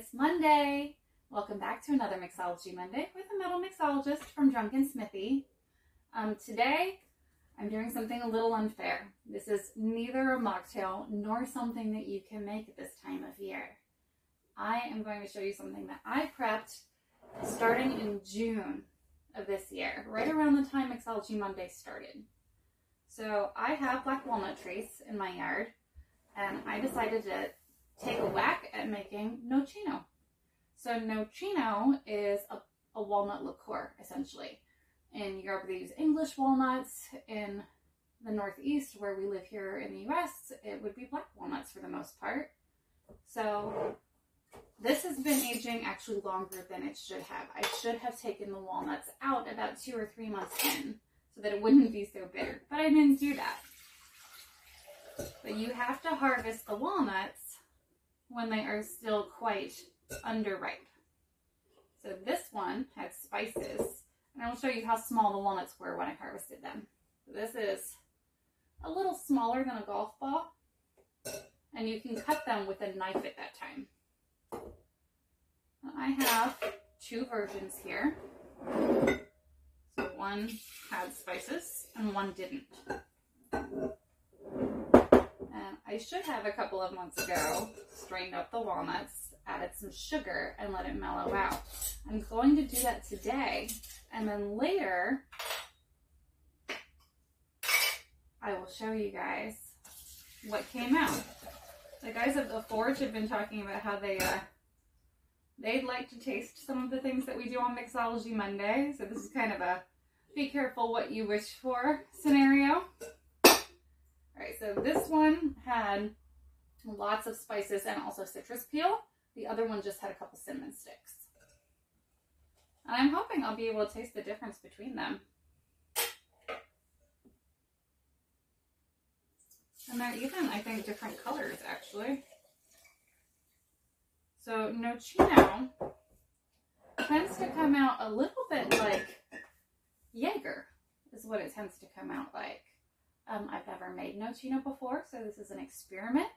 It's Monday. Welcome back to another Mixology Monday with a metal mixologist from Drunken Smithy. Today, I'm doing something a little unfair. This is neither a mocktail nor something that you can make at this time of year. I am going to show you something that I prepped starting in June of this year, right around the time Mixology Monday started. So I have black walnut trees in my yard, and I decided to take a whack at making Nocino. So Nocino is a walnut liqueur, essentially. In Europe, they use English walnuts. In the Northeast, where we live here in the US, it would be black walnuts for the most part. So this has been aging actually longer than it should have. I should have taken the walnuts out about 2 or 3 months in so that it wouldn't be so bitter, but I didn't do that. But you have to harvest the walnuts when they are still quite underripe. So this one had spices, and I will show you how small the walnuts were when I harvested them. So this is a little smaller than a golf ball, and you can cut them with a knife at that time. I have 2 versions here. So one had spices and one didn't. And I should have a couple of months ago strained up the walnuts, added some sugar, and let it mellow out. I'm going to do that today, and then later I will show you guys what came out. The guys at the Forge have been talking about how they'd like to taste some of the things that we do on Mixology Monday. So this is kind of a be careful what you wish for scenario. Alright, so this one had lots of spices and also citrus peel. The other one just had a couple cinnamon sticks. And I'm hoping I'll be able to taste the difference between them. And they're even, I think, different colors, actually. So Nocino tends to come out a little bit like Jaeger, is what it tends to come out like. I've never made Nocino before, so this is an experiment.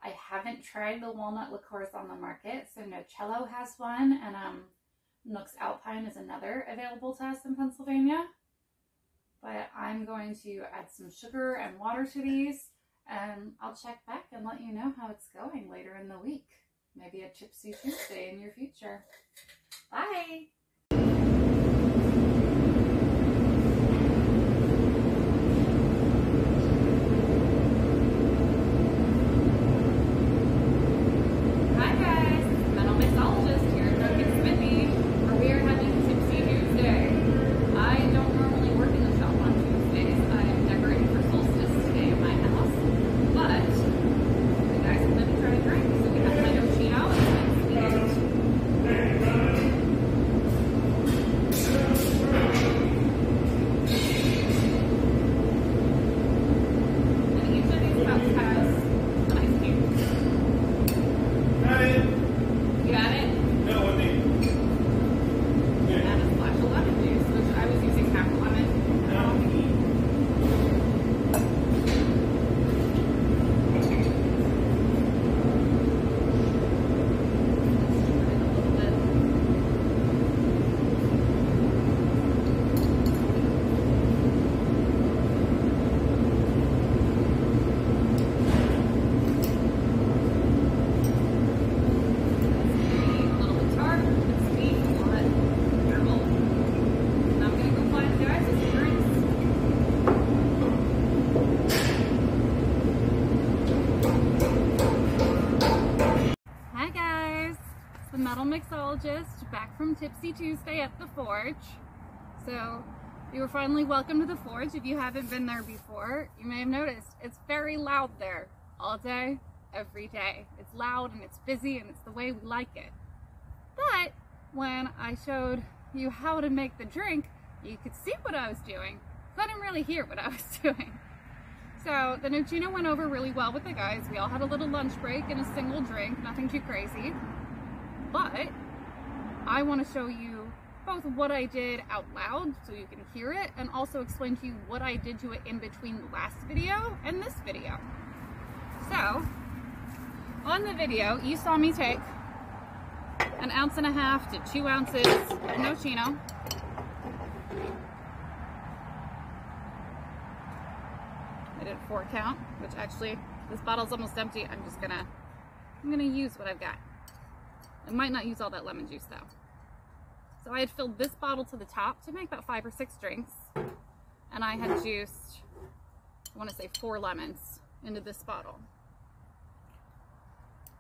I haven't tried the walnut liqueurs on the market, so Nocino has one, and Nux Alpine is another available to us in Pennsylvania. But I'm going to add some sugar and water to these, and I'll check back and let you know how it's going later in the week. Maybe a Tipsy Tuesday in your future. Bye! Metal mixologist back from Tipsy Tuesday at the Forge. So you were finally welcome to the Forge. If you haven't been there before, you may have noticed it's very loud there all day, every day. It's loud and it's busy and it's the way we like it. But when I showed you how to make the drink, you could see what I was doing, couldn't really hear what I was doing. So the Nocino went over really well with the guys. We all had a little lunch break and a single drink, nothing too crazy. But I want to show you both what I did out loud so you can hear it, and also explain to you what I did to it in between the last video and this video. So on the video, you saw me take 1.5 ounces to 2 ounces of Nocino. I did a 4 count, which actually, this bottle's almost empty. I'm gonna use what I've got. I might not use all that lemon juice though. So I had filled this bottle to the top to make about 5 or 6 drinks. And I had juiced, I want to say 4 lemons into this bottle.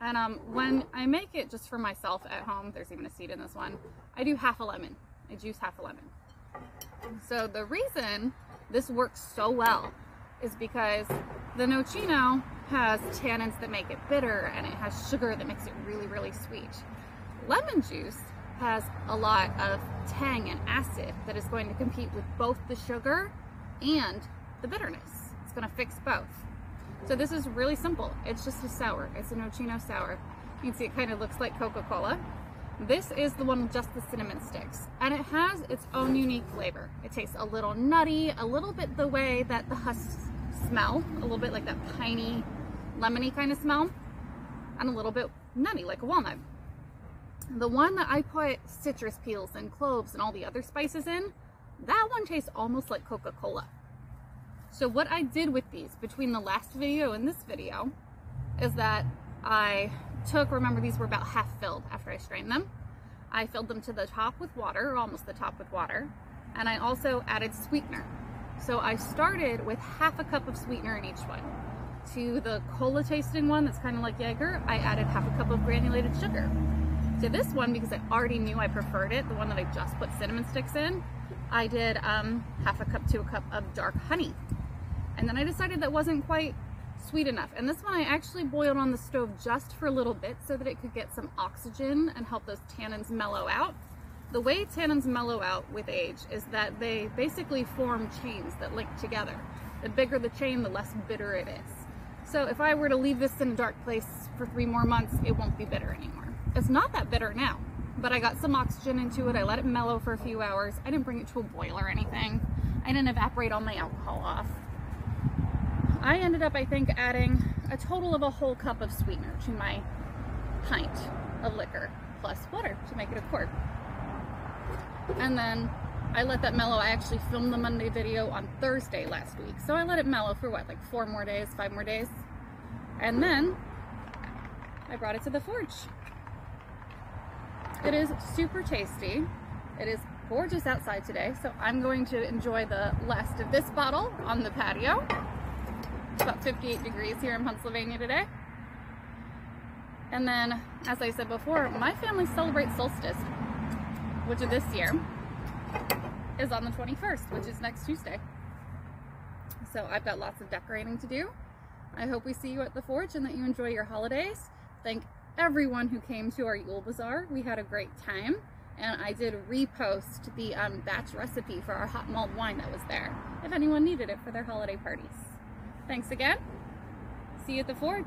And when I make it just for myself at home, there's even a seed in this one, I do half a lemon. I juice half a lemon. So the reason this works so well is because the Nocino has tannins that make it bitter, and it has sugar that makes it really, really sweet. Lemon juice has a lot of tang and acid that is going to compete with both the sugar and the bitterness. It's going to fix both. So this is really simple. It's just a sour. It's a Nocino sour. You can see it kind of looks like Coca-Cola. This is the one with just the cinnamon sticks, and it has its own unique flavor. It tastes a little nutty, a little bit the way that the husks smell, a little bit like that piney, lemony kind of smell, and a little bit nutty like a walnut. The one that I put citrus peels and cloves and all the other spices in, that one tastes almost like Coca-Cola. So what I did with these between the last video and this video is that I took, remember these were about half filled after I strained them. I filled them to the top with water, or almost the top with water, and I also added sweetener. So I started with half a cup of sweetener in each one. To the cola tasting one that's kind of like Jaeger, I added half a cup of granulated sugar. To this one, because I already knew I preferred it, the one that I just put cinnamon sticks in, I did half a cup to a cup of dark honey. And then I decided that wasn't quite sweet enough. And this one I actually boiled on the stove just for a little bit so that it could get some oxygen and help those tannins mellow out. The way tannins mellow out with age is that they basically form chains that link together. The bigger the chain, the less bitter it is. So if I were to leave this in a dark place for 3 more months, it won't be bitter anymore. It's not that bitter now, but I got some oxygen into it. I let it mellow for a few hours. I didn't bring it to a boil or anything. I didn't evaporate all my alcohol off. I ended up, I think, adding a total of a whole cup of sweetener to my pint of liquor plus water to make it a quart. And then I let that mellow. I actually filmed the Monday video on Thursday last week. So I let it mellow for what, like 4 more days, 5 more days. And then I brought it to the forge. It is super tasty. It is gorgeous outside today. So I'm going to enjoy the last of this bottle on the patio. It's about 58 degrees here in Pennsylvania today. And then, as I said before, my family celebrates solstice, which this year is on the 21st, which is next Tuesday. So I've got lots of decorating to do. I hope we see you at the forge and that you enjoy your holidays. Thank everyone who came to our Yule Bazaar. We had a great time. And I did repost the batch recipe for our hot mulled wine that was there, if anyone needed it for their holiday parties. Thanks again. See you at the forge.